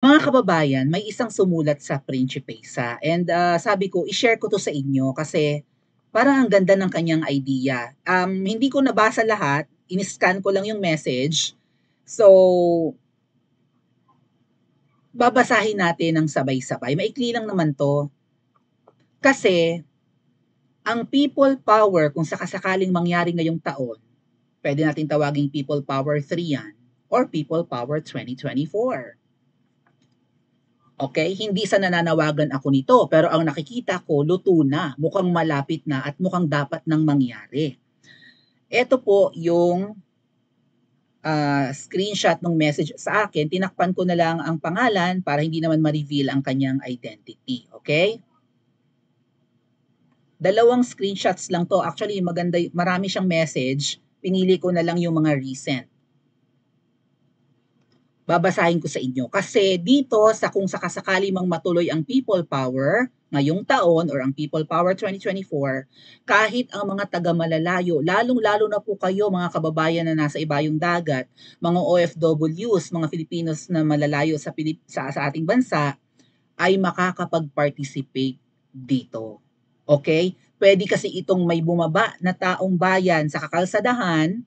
Mga kababayan, may isang sumulat sa Principesa and sabi ko, i-share ko to sa inyo kasi parang ang ganda ng kanyang idea. Hindi ko nabasa lahat, in-scan ko lang yung message. So, babasahin natin ng sabay-sabay. Maikli lang naman to. Kasi, ang people power, kung sakasakaling mangyari ngayong taon, pwede natin tawaging people power 3 yan, or people power 2024. Okay, hindi sa nananawagan ako nito, pero ang nakikita ko, luto na, mukhang malapit na at mukhang dapat nang mangyari. Ito po yung screenshot ng message sa akin. Tinakpan ko na lang ang pangalan para hindi naman ma-reveal ang kanyang identity. Okay? Dalawang screenshots lang to. Actually, maganda, marami siyang message. Pinili ko na lang yung mga recent. Babasahin ko sa inyo. Kasi dito, sa kung sakasakali mang matuloy ang people power ngayong taon or ang people power 2024, kahit ang mga taga-malalayo, lalong-lalo na po kayo mga kababayan na nasa ibayong dagat, mga OFWs, mga Filipinos na malalayo sa ating bansa, ay makakapag-participate dito. Okay? Pwede kasi itong may bumaba na taong bayan sa kakalsadahan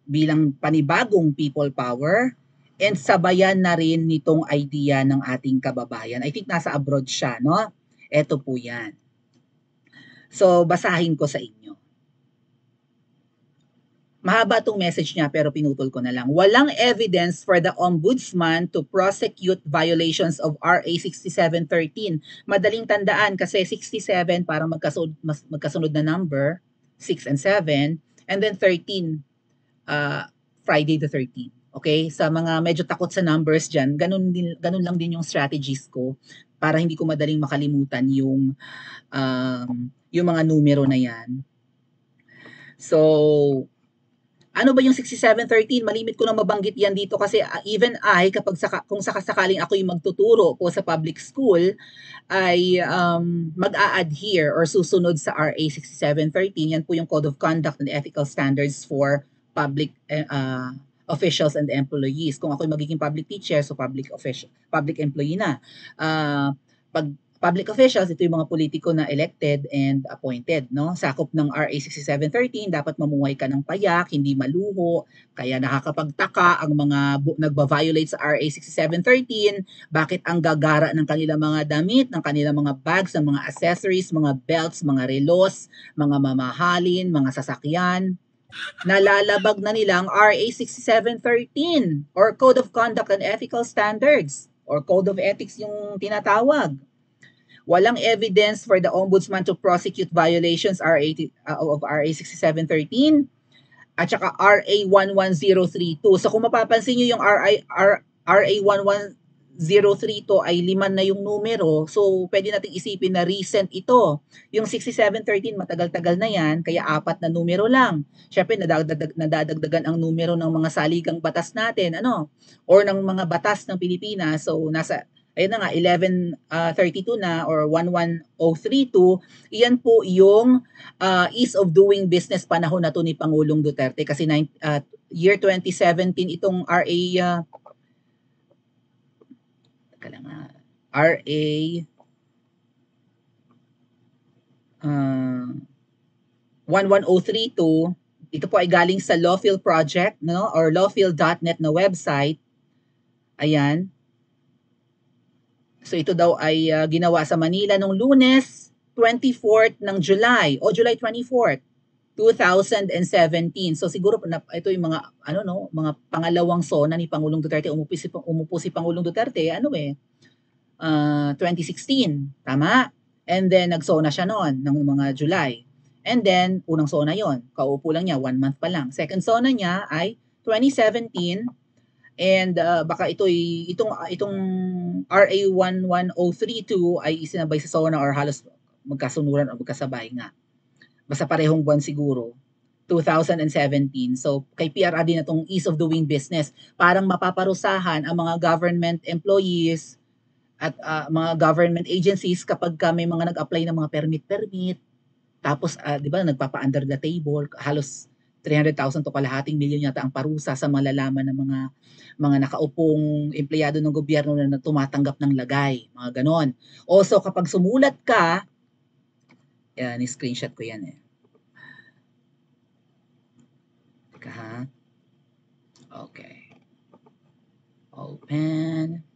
bilang panibagong people power and sabayan na rin nitong idea ng ating kababayan. I think nasa abroad siya, no? Ito po yan. So, basahin ko sa inyo. Mahaba itong message niya pero pinutol ko na lang. Walang evidence for the ombudsman to prosecute violations of RA 6713. Madaling tandaan kasi 67 parang magkasunod na number, 6 and 7, and then 13, Friday the 13th. Okay? Sa mga medyo takot sa numbers dyan, ganun lang din yung strategies ko para hindi ko madaling makalimutan yung mga numero na yan. So, ano ba yung 6713? Malimit ko na mabanggit yan dito kasi even kung sakasakaling ako yung magtuturo po sa public school, ay mag-a-adhere or susunod sa RA 6713. Yan po yung Code of Conduct and Ethical Standards for public officials and employees. Kung ako magiging public teacher, so public employee na. Pag public officials, ito yung mga politiko na elected and appointed, no? Sakop ng RA 6713, dapat mamuhay ka ng payak, hindi maluho, kaya nakakapagtaka ang mga nagba-violate sa RA 6713, bakit ang gagara ng kanilang mga damit, ng kanilang mga bags, ng mga accessories, mga belts, mga relos, mga mamahalin, mga sasakyan, nalalabag na nilang RA 6713 or Code of Conduct and Ethical Standards or Code of Ethics yung tinatawag. Walang evidence for the ombudsman to prosecute violations of RA 6713 at saka RA 11032. So kung mapapansin niyo yung RA 11032 ay 5 na yung numero. So pwede nating isipin na recent ito. Yung 6713 matagal-tagal na yan, kaya 4 na numero lang. Syempre nadadagdagan ang numero ng mga saligang batas natin, or ng mga batas ng Pilipinas. So nasa ayun na nga, 1132 na or 11032, iyan po yung ease of doing business panahon na to ni Pangulong Duterte kasi year 2017 itong RA RA 11032. Ito po ay galing sa Lawfield Project, no, or lawfield.net na website. Ayan. So ito daw ay ginawa sa Manila nung Lunes 24th ng July o July 24th, 2017. So siguro ito yung mga mga pangalawang SONA ni Pangulong Duterte. Umupo si Pangulong Duterte 2016, tama? And then nag-SONA siya noon ng mga July. And then unang SONA 'yon. Kaupo lang niya 1 month pa lang. Second SONA niya ay 2017. And baka itong RA 11032 ay isinabay sa SONA or halos magkasunuran o magkasabay nga. Basta parehong buwan siguro. 2017. So kay PRRD na itong ease of doing business. Parang mapaparusahan ang mga government employees at mga government agencies kapag may mga nag-apply ng mga permit. Tapos 'di ba nagpapa-under the table, halos 300,000 to kalahating milyon yata ang parusa sa malalaman ng mga nakaupong empleyado ng gobyerno na tumatanggap ng lagay, mga ganon. Also, kapag sumulat ka, yan, screenshot ko yan eh. Teka ha. Okay. Open.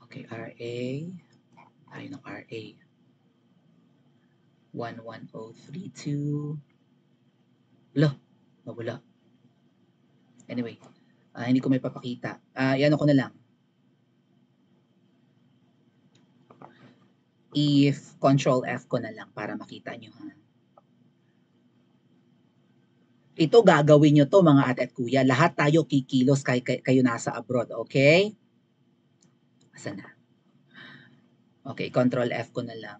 Okay, RA. Tayo ng RA. 11032. Lo, mawala. Anyway, hindi ko may papakita. Yan ako na lang. If Control F ko na lang para makita nyo ha. Ito gagawin nyo to mga ate at kuya. Lahat tayo kikilos kayo nasa abroad, okay? Asan na? Okay, Control F ko na lang.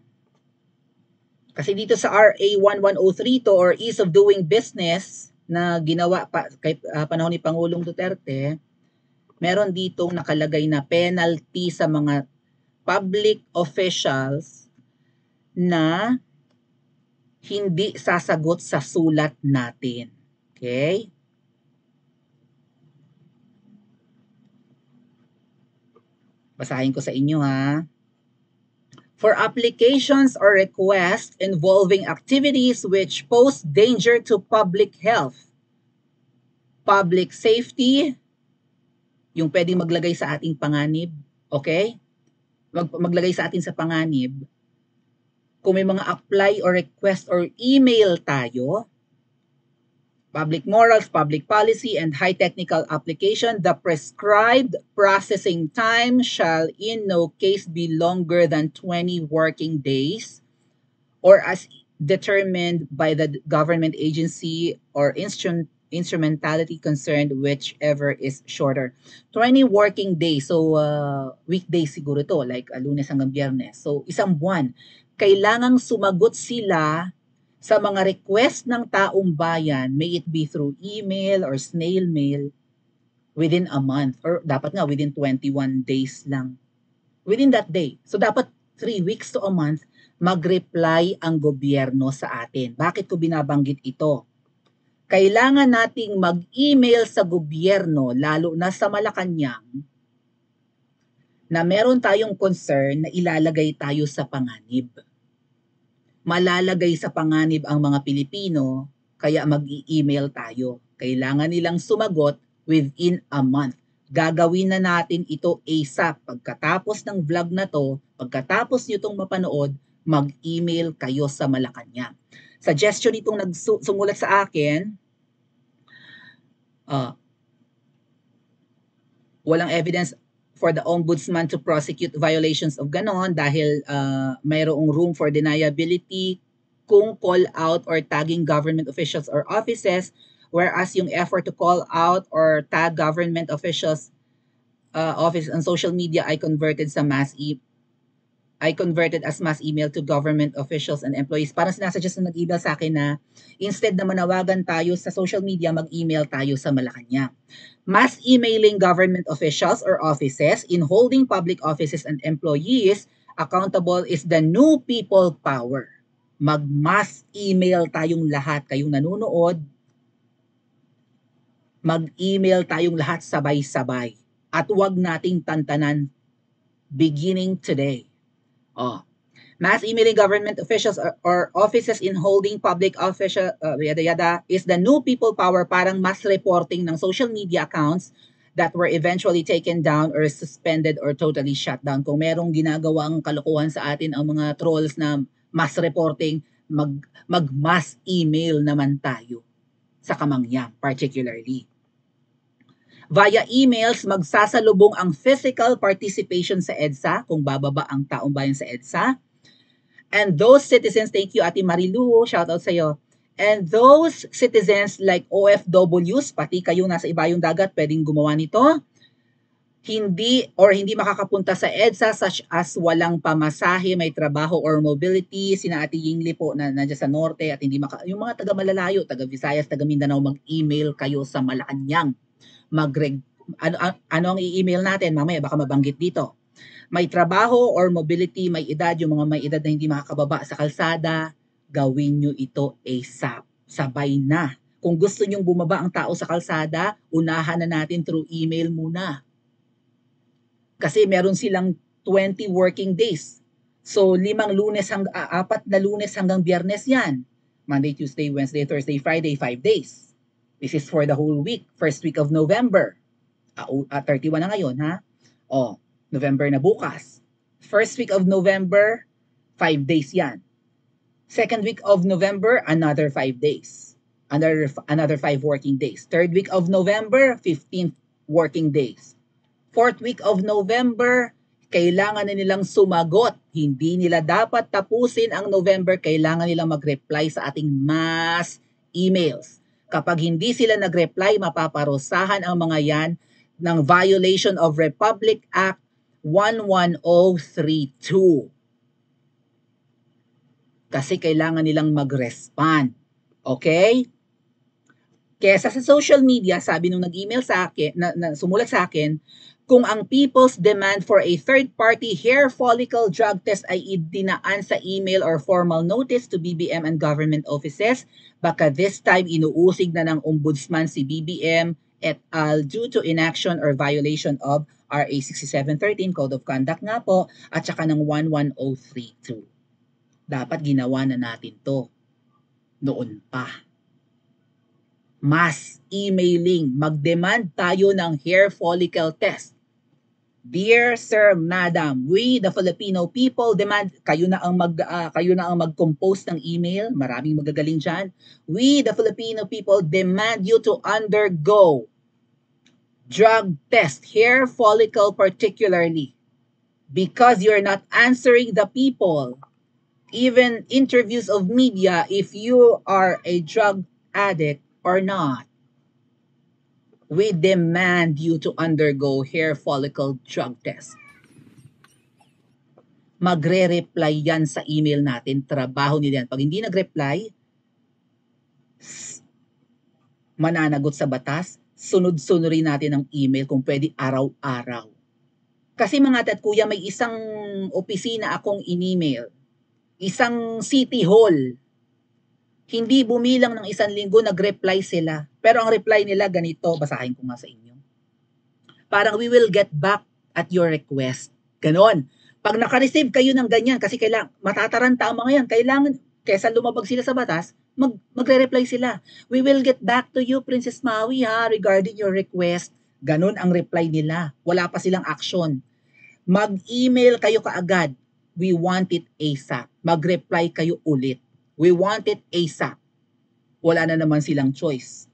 Kasi dito sa RA 11032 or Ease of Doing Business na ginawa kay panahon ni Pangulong Duterte, meron ditong nakalagay na penalty sa mga public officials na hindi sasagot sa sulat natin. Okay? Basahin ko sa inyo ha. For applications or requests involving activities which pose danger to public health, public safety, yung pwedeng maglagay sa ating panganib, okay? Maglagay sa atin sa panganib. Kung may mga apply or request or email tayo, public morals, public policy, and high technical application, the prescribed processing time shall in no case be longer than 20 working days or as determined by the government agency or instrumentality concerned, whichever is shorter. 20 working days. So, weekdays siguro to, like Lunes hanggang Biyernes. So, isang buwan. Kailangang sumagot sila sa mga request ng taong bayan, may it be through email or snail mail, within a month. Or dapat nga, within 21 days lang. Within that day. So, dapat 3 weeks to a month, mag-reply ang gobyerno sa atin. Bakit ko binabanggit ito? Kailangan nating mag-email sa gobyerno, lalo na sa Malacanang, na meron tayong concern na ilalagay tayo sa panganib. Malalagay sa panganib ang mga Pilipino, kaya mag-i-email tayo. Kailangan nilang sumagot within a month. Gagawin na natin ito ASAP. Pagkatapos ng vlog na to, pagkatapos nyo itong mapanood, mag-email kayo sa Malacanang. Suggestion itong nagsumulat sa akin, walang evidence for the ombudsman to prosecute violations of ganon dahil mayroong room for deniability kung call out or tagging government officials or offices, whereas yung effort to call out or tag government officials office on social media ay converted as mass email to government officials and employees. Parang sinasuggest na nag-email sa akin na instead na manawagan tayo sa social media, mag-email tayo sa Malacanang. Mass emailing government officials or offices in holding public offices and employees accountable is the new people power. Mag-mass email tayong lahat, kayong nanonood, mag-email tayong lahat sabay-sabay. At huwag nating tantanan beginning today. Mass emailing government officials or offices in holding public official is the new people power, parang mass reporting ng social media accounts that were eventually taken down or suspended or totally shut down. Kung merong ginagawang kalokohan sa atin ang mga trolls na mass reporting, mag-mass email naman tayo sa Kamangyang particularly. Via emails, magsasalubong ang physical participation sa EDSA kung bababa ang taong bayan sa EDSA. And those citizens, thank you Ate Marilu, shout out sa iyo. And those citizens like OFWs, pati kayong nasa ibayong dagat, pwedeng gumawa nito. Hindi makakapunta sa EDSA such as walang pamasahe, may trabaho or mobility. Sina Ate Yingli po na nandiyan sa norte at hindi yung mga taga Malalayo, taga Visayas, taga Mindanao, mag-email kayo sa Malacanang. Ano ang i-email natin? Mamaya baka mabanggit dito. May trabaho or mobility, may edad, yung mga may edad na hindi makakababa sa kalsada, gawin nyo ito ASAP. Sabay na. Kung gusto nyong bumaba ang tao sa kalsada, unahan na natin through email muna. Kasi meron silang 20 working days. So, 4 na Lunes hanggang Biyernes yan. Monday, Tuesday, Wednesday, Thursday, Friday, 5 days. This is for the whole week. First week of November. 31 na ngayon, ha? November na bukas. First week of November, 5 days yan. Second week of November, another 5 days. Another 5 working days. Third week of November, 15 working days. Fourth week of November, kailangan na nilang sumagot. Hindi nila dapat tapusin ang November, kailangan nilang mag-reply sa ating mass emails. Kapag hindi sila nag-reply, mapaparusahan ang mga yan ng violation of Republic Act 11032. Kasi kailangan nilang mag-respond. Okay? Kesa sa social media, sabi nung nag-email sa akin, sumulat sa akin, kung ang people's demand for a third-party hair follicle drug test ay idinaan sa email or formal notice to BBM and government offices, baka this time inuusig na ng ombudsman si BBM et al. Due to inaction or violation of RA 6713, Code of Conduct nga po, at saka ng 11032. Dapat ginawa na natin to noon pa. Mass emailing, mag-demand tayo ng hair follicle test. Dear Sir, Madam, we the Filipino people demand, kayo na ang mag-compose ng email, maraming magagaling diyan. We the Filipino people demand you to undergo drug test, hair follicle particularly, because you're not answering the people, even interviews of media, if you are a drug addict or not. We demand you to undergo hair follicle drug test. Magre-reply yan sa email natin. Trabaho nila yan. Pag hindi nag-reply, mananagot sa batas, sunod-sunurin natin ang email kung pwede araw-araw. Kasi mga tat kuya, may isang opisina akong in-email. Isang city hall. Hindi bumilang ng 1 linggo, nag-reply sila. Pero ang reply nila ganito, basahin ko nga sa inyo. Parang, we will get back at your request. Ganon. Pag naka-receive kayo ng ganyan, kasi matataranta ang mga yan, kailangan, kesa lumabag sila sa batas, magre-reply sila. We will get back to you, Princess Maui, regarding your request. Ganon ang reply nila. Wala pa silang action. Mag-email kayo kaagad. We want it ASAP. Mag-reply kayo ulit. We want it ASAP. Wala na naman silang choice.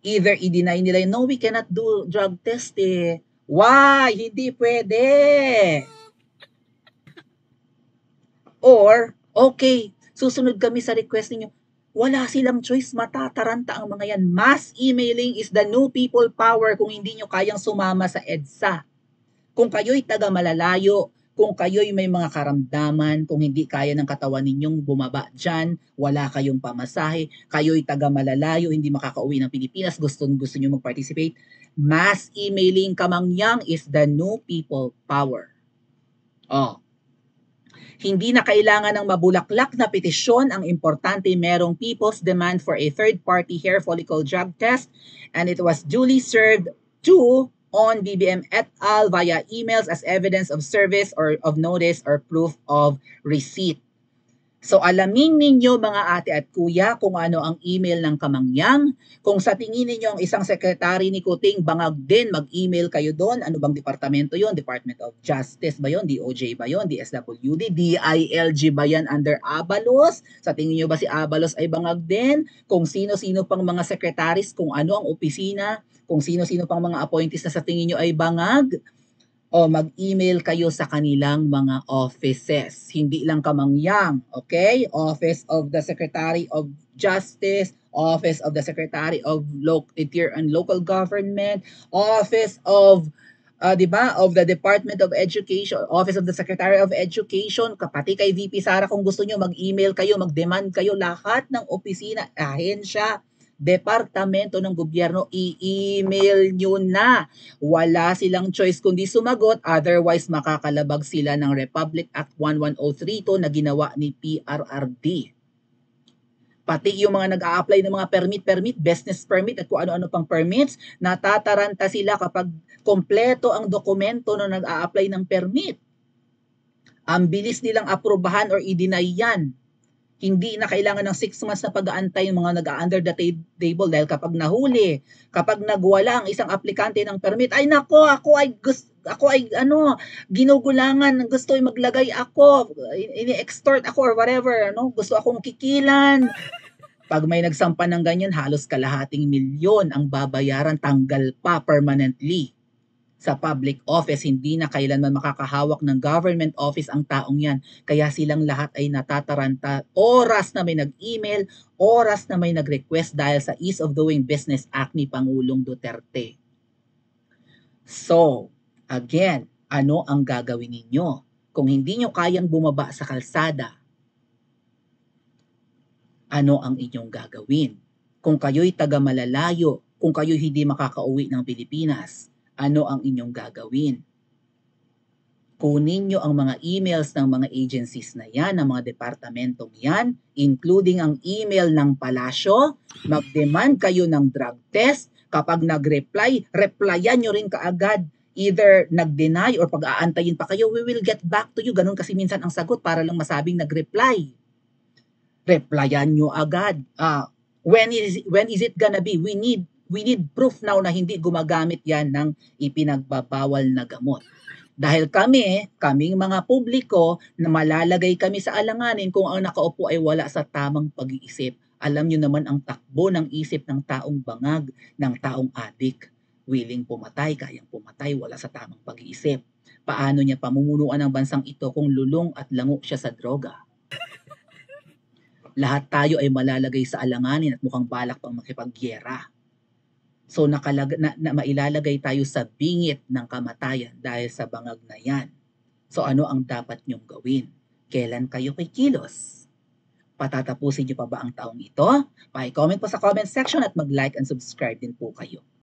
Either i-deny nila, no, we cannot do drug test eh. Why? Hindi pwede. Or, okay, susunod kami sa request ninyo. Wala silang choice, matataranta ang mga yan. Mass emailing is the new people power kung hindi nyo kayang sumama sa EDSA. Kung kayo'y taga malalayo, kung kayo'y may mga karamdaman, kung hindi kaya ng katawan ninyong bumaba dyan, wala kayong pamasahe, kayo'y taga malalayo, hindi makakauwi ng Pilipinas, gusto nyo mag-participate, mass emailing kamangyang is the new people power. Hindi na kailangan ng mabulaklak na petisyon, ang importante merong people's demand for a third-party hair follicle drug test, and it was duly served to on BBM et al. Via emails as evidence of service or of notice or proof of receipt. So alamin ninyo mga ate at kuya kung ano ang email ng kamangyang. Kung sa tingin ninyo ang isang sekretary ni Kuting bangag din, mag-email kayo doon. Ano bang departamento yon? Department of Justice ba yon? DOJ ba yon? DSWD? DILG ba yan under Abalos? Sa tingin nyo ba si Abalos ay bangag din? Kung sino-sino pang mga secretaries, kung ano ang opisina, kung sino-sino pang mga appointees na sa tingin nyo ay bangag, o mag-email kayo sa kanilang mga offices. Hindi lang kamangyang, okay? Office of the Secretary of Justice, Office of the Secretary of Interior and Local Government, Office of of the Department of Education, Office of the Secretary of Education, pati kay VP Sara kung gusto nyo mag-email kayo, mag-demand kayo, lahat ng opisina, ahensya, departamento ng gobyerno, i-email nyo na. Wala silang choice kundi sumagot, otherwise makakalabag sila ng Republic Act 11032 na ginawa ni PRRD. Pati yung mga nag-a-apply ng mga permit, business permit at kung ano-ano pang permits, natataranta sila kapag kompleto ang dokumento na nag-a-apply ng permit. Ang bilis nilang aprubahan or i-deny yan. Hindi na kailangan ng 6 months na pag-aantay yung mga nag-under the table dahil kapag nahuli, kapag nagwala ang isang aplikante ng permit, ay nako, ako ay ginugulangan, gusto ay maglagay ako, ini-extort ako or whatever, gusto akong kikilan. Pag may nagsampa ng ganyan, halos kalahating milyon ang babayaran, tanggal pa permanently. Sa public office, hindi na kailanman makakahawak ng government office ang taong yan. Kaya silang lahat ay natataranta. Oras na may nag-email, oras na may nag-request dahil sa Ease of Doing Business Act ni Pangulong Duterte. So, again, ano ang gagawin ninyo? Kung hindi nyo kayang bumaba sa kalsada, ano ang inyong gagawin? Kung kayo'y taga malalayo, kung kayo'y hindi makakauwi ng Pilipinas, ano ang inyong gagawin? Kunin nyo ang mga emails ng mga agencies na yan, ng mga departamentong yan, including ang email ng palasyo, mag-demand kayo ng drug test, kapag nag-reply, replyan nyo rin kaagad, either nag-deny or pag-aantayin pa kayo, we will get back to you. Ganun kasi minsan ang sagot para lang masabing nag-reply. Replyan nyo agad. When is it gonna be? We need proof now na hindi gumagamit yan ng ipinagbabawal na gamot. Dahil kaming mga publiko, na malalagay kami sa alanganin kung ang nakaupo ay wala sa tamang pag-iisip. Alam nyo naman ang takbo ng isip ng taong bangag, ng taong adik. Willing pumatay, kayang pumatay, wala sa tamang pag-iisip. Paano niya pamumunuan ang bansang ito kung lulong at lango siya sa droga? Lahat tayo ay malalagay sa alanganin at mukhang balak pang makipagyera. So mailalagay tayo sa bingit ng kamatayan dahil sa bangag na yan. So ano ang dapat nyong gawin? Kailan kayo kikilos? Patatapusin nyo pa ba ang taong ito? Pa-comment po sa comment section at mag-like and subscribe din po kayo.